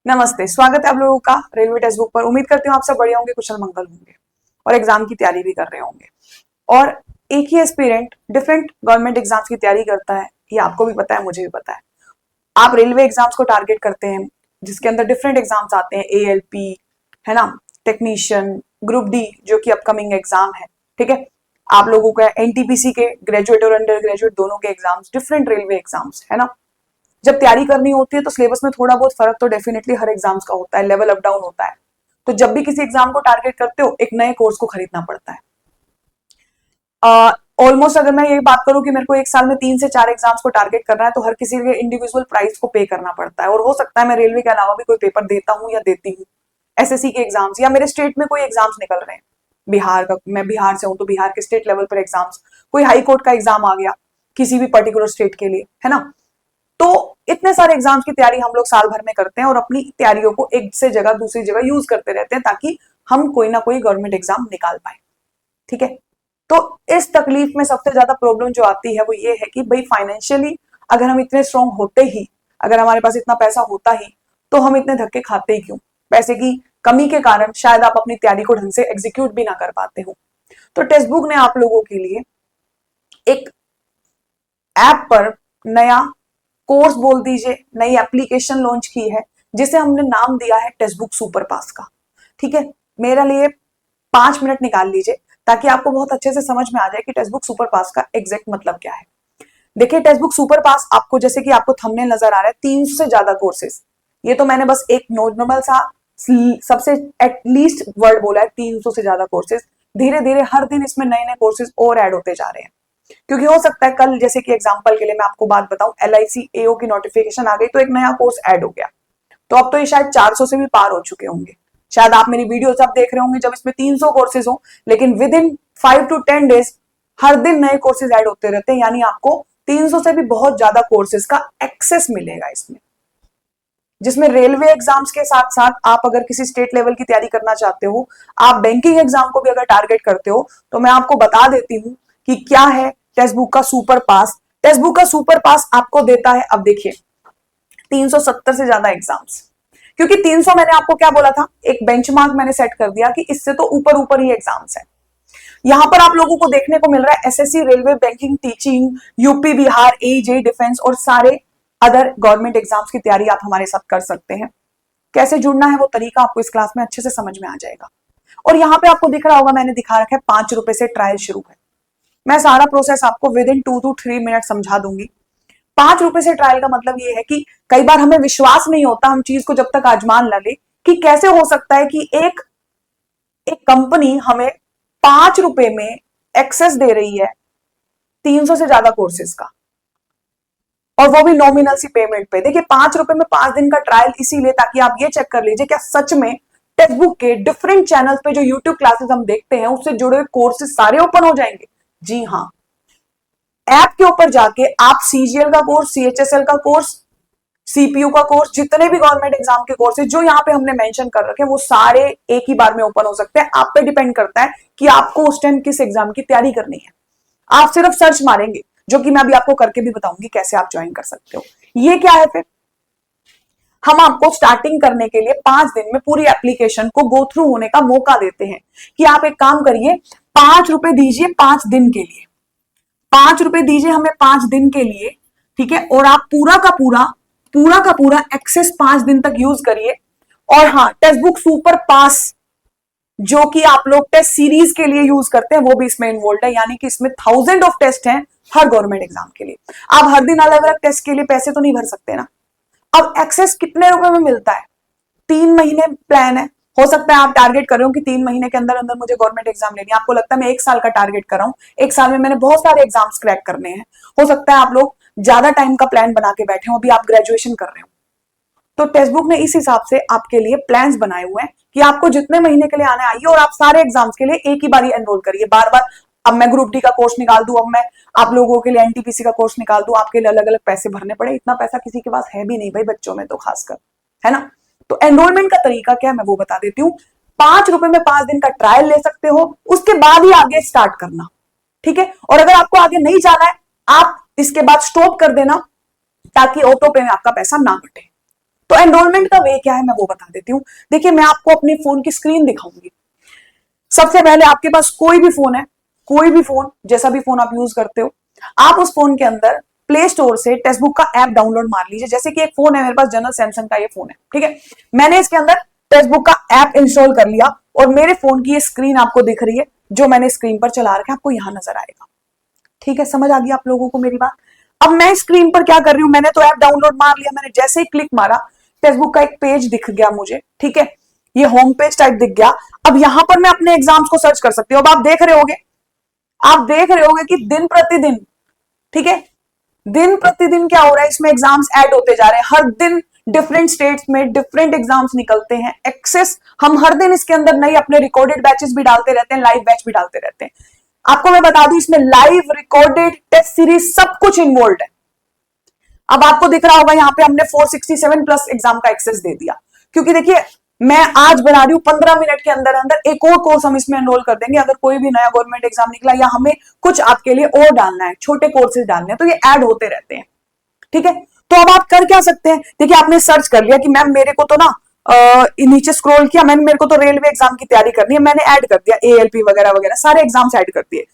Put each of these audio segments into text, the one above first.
नमस्ते, स्वागत है आप लोगों का रेलवे टेक्स्ट बुक पर। उम्मीद करती हूँ आप सब बढ़िया होंगे, कुशल मंगल होंगे और एग्जाम की तैयारी भी कर रहे होंगे। और एक ही एस्पिरेंट डिफरेंट गवर्नमेंट एग्जाम्स की तैयारी करता है, ये आपको भी पता है, मुझे भी पता है। आप रेलवे एग्जाम्स को टारगेट करते हैं जिसके अंदर डिफरेंट एग्जाम्स आते हैं, ALP है ना, टेक्नीशियन, ग्रुप डी जो कि अपकमिंग एग्जाम है, ठीक है। आप लोगों का NTPC के ग्रेजुएट और अंडर ग्रेजुएट दोनों के एग्जाम्स, डिफरेंट रेलवे एग्जाम्स है ना। जब तैयारी करनी होती है तो सिलेबस में थोड़ा बहुत फर्क तो डेफिनेटली हर एग्जाम्स का होता है, लेवल अप डाउन होता है। तो जब भी किसी एग्जाम को टारगेट करते हो एक नए कोर्स को खरीदना पड़ता है। ऑलमोस्ट अगर मैं ये बात करूं कि मेरे को एक साल में 3 से 4 एग्जाम्स को टारगेट करना है तो हर किसी के इंडिविजुअल प्राइस को पे करना पड़ता है। और हो सकता है मैं रेलवे के अलावा भी कोई पेपर देता हूं या देती हूँ, SSC के एग्जाम्स, या मेरे स्टेट में कोई एग्जाम्स निकल रहे हैं, बिहार का, मैं बिहार से हूं तो बिहार के स्टेट लेवल पर एग्जाम्स, कोई हाई कोर्ट का एग्जाम आ गया किसी भी पर्टिकुलर स्टेट के लिए, है ना। तो इतने सारे एग्जाम्स की तैयारी हम लोग साल भर में करते हैं और अपनी तैयारियों को एक से जगह दूसरी जगह यूज करते रहते हैं ताकि हम कोई ना कोई गवर्नमेंट एग्जाम निकाल पाए, ठीक है। तो इस तकलीफ में सबसे ज्यादा प्रॉब्लम जो आती है वो ये है कि भाई फाइनेंशियली अगर हम इतने स्ट्रांग होते ही, अगर हमारे पास इतना पैसा होता ही, तो हम इतने धक्के खाते ही क्यों? पैसे की कमी के कारण शायद आप अपनी तैयारी को ढंग से एग्जीक्यूट भी ना कर पाते हो। तो टेक्स्ट बुक ने आप लोगों के लिए एक ऐप पर नया कोर्स बोल दीजिए, नई एप्लीकेशन लॉन्च की है जिसे हमने नाम दिया है टेक्स्ट बुक सुपर पास का, ठीक है। मेरे लिए 5 मिनट निकाल लीजिए ताकि आपको बहुत अच्छे से समझ में आ जाए कि टेक्स्ट बुक सुपर पास का एग्जैक्ट मतलब क्या है। देखिए, टेक्स्ट बुक सुपर पास आपको, जैसे कि आपको थंबनेल नजर आ रहा है, 300 से ज्यादा कोर्सेज। ये तो मैंने बस एक नॉर्मल सा सबसे एटलीस्ट वर्ड बोला है, 300 से ज्यादा कोर्सेज। धीरे धीरे हर दिन इसमें नए नए कोर्सेज और ऐड होते जा रहे हैं, क्योंकि हो सकता है कल, जैसे कि एग्जांपल के लिए मैं आपको बात बताऊं, LIC AO की नोटिफिकेशन आ गई तो एक नया कोर्स ऐड हो गया। तो अब तो ये शायद 400 से भी पार हो चुके होंगे। शायद आप मेरी वीडियो अब देख रहे होंगे जब इसमें 300 कोर्सेज हो, लेकिन विद इन 5 to 10 डेज हर दिन नए कोर्सेज ऐड होते रहते हैं, यानी आपको 300 से भी बहुत ज्यादा कोर्सेज का एक्सेस मिलेगा इसमें, जिसमें रेलवे एग्जाम्स के साथ साथ आप अगर किसी स्टेट लेवल की तैयारी करना चाहते हो, आप बैंकिंग एग्जाम को भी अगर टारगेट करते हो, तो मैं आपको बता देती हूं कि क्या है टेक्स्ट बुक का सुपर पास। टेक्स्ट बुक का सुपर पास आपको देता है, अब देखिए, 370 से ज्यादा एग्जाम्स, क्योंकि 300 मैंने आपको क्या बोला था, एक बेंचमार्क मैंने सेट कर दिया कि इससे तो ऊपर ऊपर ही एग्जाम्स है। यहां पर आप लोगों को देखने को मिल रहा है SSC, railway, banking, teaching, UP, Bihar, AJ, defence और सारे अदर गवर्नमेंट एग्जाम्स की तैयारी आप हमारे साथ कर सकते हैं। कैसे जुड़ना है वो तरीका आपको इस क्लास में अच्छे से समझ में आ जाएगा। और यहाँ पे आपको दिख रहा होगा, मैंने दिखा रखा है 5 रुपए से ट्रायल शुरू है। मैं सारा प्रोसेस आपको विद इन 2 to 3 मिनट समझा दूंगी। 5 रुपए से ट्रायल का मतलब ये है कि कई बार हमें विश्वास नहीं होता, हम चीज को जब तक आजमान न ले, कि कैसे हो सकता है कि एक कंपनी हमें 5 रुपए में एक्सेस दे रही है 300 से ज्यादा कोर्सेज का, और वो भी नॉमिनल सी पेमेंट पे। देखिए, 5 रुपए में 5 दिन का ट्रायल इसीलिए ताकि आप ये चेक कर लीजिए क्या सच में टेक्स्ट बुक के डिफरेंट चैनल्स पे जो यूट्यूब क्लासेस हम देखते हैं उससे जुड़े हुए कोर्सेज सारे ओपन हो जाएंगे। जी हाँ, ऐप के ऊपर जाके आप CGL का कोर्स, CHSL का कोर्स, CPU का कोर्स, जितने भी गवर्नमेंट एग्जाम के कोर्सेज जो यहाँ पे हमने मेंशन कर रखे हैं वो सारे एक ही बार में ओपन हो सकते हैं। आप पे डिपेंड करता है कि आपको उस टाइम किस एग्जाम की तैयारी करनी है। आप सिर्फ सर्च मारेंगे, जो कि मैं अभी आपको करके भी बताऊंगी कैसे आप ज्वाइन कर सकते हो। ये क्या है, फिर हम आपको स्टार्टिंग करने के लिए 5 दिन में पूरी एप्लीकेशन को गो थ्रू होने का मौका देते हैं कि आप एक काम करिए, 5 रुपए दीजिए 5 दिन के लिए, 5 रुपए दीजिए हमें 5 दिन के लिए, ठीक है। और आप पूरा का पूरा एक्सेस 5 दिन तक यूज करिए। और हाँ, टेक्स्ट बुक सुपर पास जो कि आप लोग टेस्ट सीरीज के लिए यूज करते हैं वो भी इसमें इन्वॉल्व है, यानी कि इसमें 1000 ऑफ टेस्ट हैं हर गवर्नमेंट एग्जाम के लिए। आप हर दिन अलग अलग टेस्ट के लिए पैसे तो नहीं भर सकते ना। अब एक्सेस कितने रुपए में मिलता है? 3 महीने प्लान है। हो सकता है आप टारगेट कर रहे हो कि 3 महीने के अंदर अंदर मुझे गवर्नमेंट एग्जाम लेनी है, आपको लगता है मैं 1 साल का टारगेट कर रहा हूं, 1 साल में मैंने बहुत सारे एग्जाम्स क्रैक करने हैं। हो सकता है आप लोग ज्यादा टाइम का प्लान बना के बैठे हो, अभी आप ग्रेजुएशन कर रहे हो, तो टेक्स्ट बुक ने इस हिसाब से आपके लिए प्लान्स बनाए हुए हैं कि आपको जितने महीने के लिए आने आइए और आप सारे एग्जाम्स के लिए एक ही बार एनरोल करिए। बार बार अब मैं ग्रुप डी का कोर्स निकाल दूं, अब मैं आप लोगों के लिए NTPC का कोर्स निकाल दूं, आपके लिए अलग अलग पैसे भरने पड़े, इतना पैसा किसी के पास है भी नहीं भाई, बच्चों में तो खासकर, है ना। तो एनरोलमेंट का तरीका क्या है मैं वो बता देती हूँ। 5 रुपए में 5 दिन का ट्रायल ले सकते हो, उसके बाद ही आगे स्टार्ट करना, ठीक है। और अगर आपको आगे नहीं जाना है, आप इसके बाद स्टॉप कर देना ताकि ऑटो पे में आपका पैसा ना कटे। तो एनरोलमेंट का वे क्या है मैं वो बता देती हूँ। देखिए मैं आपको अपने फोन की स्क्रीन दिखाऊंगी। सबसे पहले आपके पास कोई भी फोन है, कोई भी फोन, जैसा भी फोन आप यूज करते हो, आप उस फोन के अंदर प्ले स्टोर से टेक्स्ट बुक का ऐप डाउनलोड मार लीजिए। जैसे कि एक फोन है मेरे पास, जनरल सैमसंग का ये फोन है, ठीक है, मैंने इसके अंदर टेक्स्ट बुक का ऐप इंस्टॉल कर लिया और मेरे फोन की ये स्क्रीन आपको दिख रही है, जो मैंने स्क्रीन पर चला रखा है, आपको यहां नजर आएगा। ठीक है, समझ आ गई आप लोगों को मेरी बात। अब मैं स्क्रीन पर क्या कर रही हूं, मैंने तो ऐप डाउनलोड मार लिया, मैंने जैसे ही क्लिक मारा टेक्स्ट बुक का एक पेज दिख गया मुझे, ठीक है, ये होम पेज टाइप दिख गया। अब यहां पर मैं अपने एग्जाम्स को सर्च कर सकती हूँ। अब आप देख रहे होगे, आप देख रहे होगे कि दिन प्रतिदिन, ठीक है, दिन प्रतिदिन क्या हो रहा है, इसमें एग्जाम्स ऐड होते जा रहे हैं। हर दिन डिफरेंट स्टेट्स में डिफरेंट एग्जाम्स निकलते हैं। एक्सेस हम हर दिन इसके अंदर नई अपने रिकॉर्डेड बैचेस भी डालते रहते हैं, लाइव बैच भी डालते रहते हैं। आपको मैं बता दूं इसमें लाइव, रिकॉर्डेड, टेस्ट सीरीज सब कुछ इन्वॉल्व है। अब आपको दिख रहा होगा यहाँ पे हमने 467 प्लस एग्जाम का एक्सेस दे दिया, क्योंकि देखिए मैं आज बना रही हूँ 15 मिनट के अंदर अंदर एक और कोर्स हम इसमें एनरोल कर देंगे। अगर कोई भी नया गवर्नमेंट एग्जाम निकला या हमें कुछ आपके लिए और डालना है, छोटे कोर्सेज डालने हैं, तो ये ऐड होते रहते हैं। ठीक है, तो अब आप कर क्या सकते हैं, देखिए आपने सर्च कर लिया कि मैम मेरे को तो ना नीचे स्क्रॉल किया मैंने, मेरे को तो रेलवे एग्जाम की तैयारी करनी है, मैंने ऐड कर दिया एएलपी वगैरह वगैरह सारे एग्जाम्स ऐड कर दिए,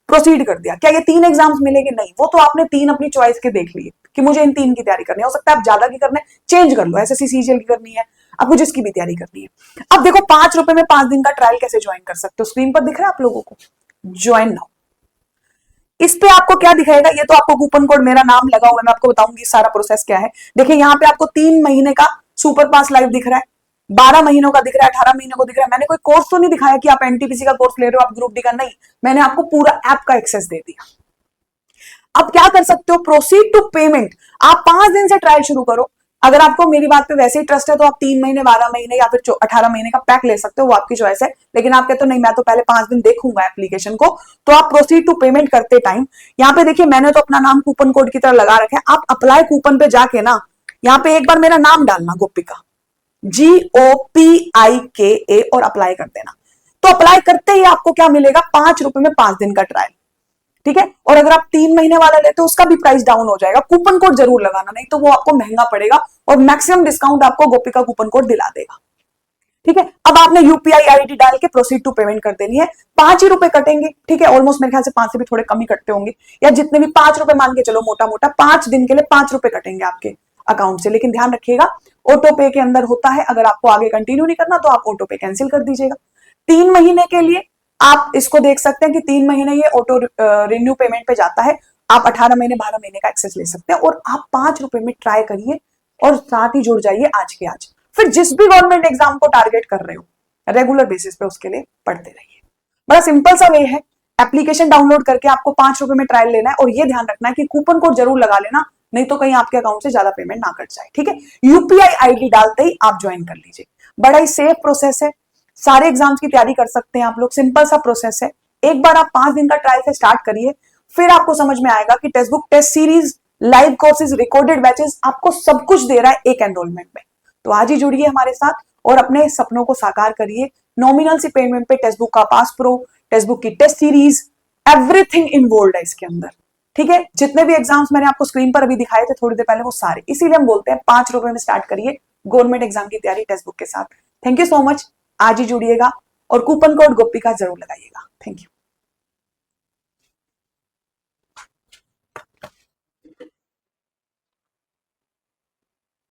प्रोसीड कर दिया। क्या ये 3 एग्जाम्स मिलेंगे? नहीं, वो तो आपने 3 अपनी चॉइस के देख लिए कि मुझे इन 3 की तैयारी करनी है। हो सकता है आप ज्यादा की करना है, चेंज कर लो, एसएससी सीजीएल की करनी है, आपको जिसकी भी तैयारी करनी है। अब देखो 5 रुपए में 5 दिन का ट्रायल कैसे ज्वाइन कर सकते हो, स्क्रीन पर दिख रहा है आप लोगों को, ज्वाइन नाउ। इस पे आपको क्या दिखाएगा, ये तो आपको कूपन कोड मेरा नाम लगा हुआ है, मैं आपको बताऊंगी सारा प्रोसेस क्या है। देखिए यहाँ पे आपको 3 महीने का सुपर पास लाइव दिख रहा है, 12 महीनों का दिख रहा है, 18 महीनों को दिख रहा है। मैंने कोई कोर्स तो नहीं दिखाया कि आप एनटीपीसी का कोर्स ले रहे हो, आप ग्रुप डी का, नहीं, मैंने आपको पूरा ऐप का एक्सेस दे दिया। अब क्या कर सकते हो, प्रोसीड टू पेमेंट। आप 5 दिन से ट्रायल शुरू करो। अगर आपको मेरी बात पे वैसे ही ट्रस्ट है तो आप 3 महीने, 12 महीने या फिर 18 महीने का पैक ले सकते हो, वो आपकी चॉइस है। लेकिन आप कहते हो नहीं मैं तो पहले 5 दिन देखूंगा एप्लीकेशन को, तो आप प्रोसीड टू पेमेंट करते टाइम यहाँ पे देखिए मैंने तो अपना नाम कूपन कोड की तरह लगा रखा है। आप अप्लाई कूपन पे जाके ना यहाँ पे एक बार मेरा नाम डालना, गोपिका, GOPIKA, और अप्लाई कर देना। तो अप्लाई करते ही आपको क्या मिलेगा, 5 रुपए में 5 दिन का ट्रायल। ठीक है, और अगर आप 3 महीने वाला लेते हो उसका भी प्राइस डाउन हो जाएगा। कूपन कोड जरूर लगाना, नहीं तो वो आपको महंगा पड़ेगा और मैक्सिमम डिस्काउंट आपको गोपिका कूपन कोड दिला देगा। ठीक है, अब आपने यूपीआई आईडी डाल के प्रोसीड टू पेमेंट कर देनी है। 5 ही रुपए कटेंगे, ठीक है, ऑलमोस्ट मेरे ख्याल से 5 से भी थोड़े कम ही कटते होंगे, या जितने भी 5 रुपए मान के चलो मोटा मोटा, 5 दिन के लिए 5 रुपए कटेंगे आपके अकाउंट से। लेकिन ध्यान रखिएगा ऑटो पे के अंदर होता है, अगर आपको आगे कंटिन्यू नहीं करना तो आप ऑटो पे कैंसिल कर दीजिएगा। 3 महीने के लिए आप इसको देख सकते हैं कि 3 महीने ये ऑटो रिन्यू पेमेंट पे जाता है। आप 18 महीने, 12 महीने का एक्सेस ले सकते हैं, और आप 5 रुपए में ट्राई करिए और साथ ही जुड़ जाइए आज के आज। फिर जिस भी गवर्नमेंट एग्जाम को टारगेट कर रहे हो रेगुलर बेसिस पे उसके लिए पढ़ते रहिए। बड़ा सिंपल सा वे है, एप्लीकेशन डाउनलोड करके आपको 5 रुपए में ट्रायल लेना है, और ये ध्यान रखना है कि कूपन कोड जरूर लगा लेना, नहीं तो कहीं आपके अकाउंट से ज्यादा पेमेंट ना कट जाए। ठीक है, यूपीआई आईडी डालते ही आप ज्वाइन कर लीजिए। बड़ा ही सेफ प्रोसेस है, सारे एग्जाम्स की तैयारी कर सकते हैं आप लोग, सिंपल सा प्रोसेस है। एक बार आप 5 दिन का ट्रायल से स्टार्ट करिए, फिर आपको समझ में आएगा कि textbook, test series, live courses, recorded batches आपको सब कुछ दे रहा है एक एनरोलमेंट में। तो आज ही जुड़िए हमारे साथ और अपने सपनों को साकार करिए। नॉमिनल सी पेमेंट पे टेक्स्ट बुक का पास प्रो, टेक्स्ट बुक की टेस्ट सीरीज, एवरीथिंग इन्वॉल्व है इसके अंदर। ठीक है, जितने भी एग्जाम्स मैंने आपको स्क्रीन पर अभी दिखाए थे थोड़ी देर पहले, वो सारे, इसीलिए हम बोलते हैं 5 रुपए में स्टार्ट करिए गवर्नमेंट एग्जाम की तैयारी टेक्स्ट बुक के साथ। थैंक यू सो मच, आज ही जुड़िएगा और कूपन कोड गोपिका जरूर लगाइएगा। Thank you.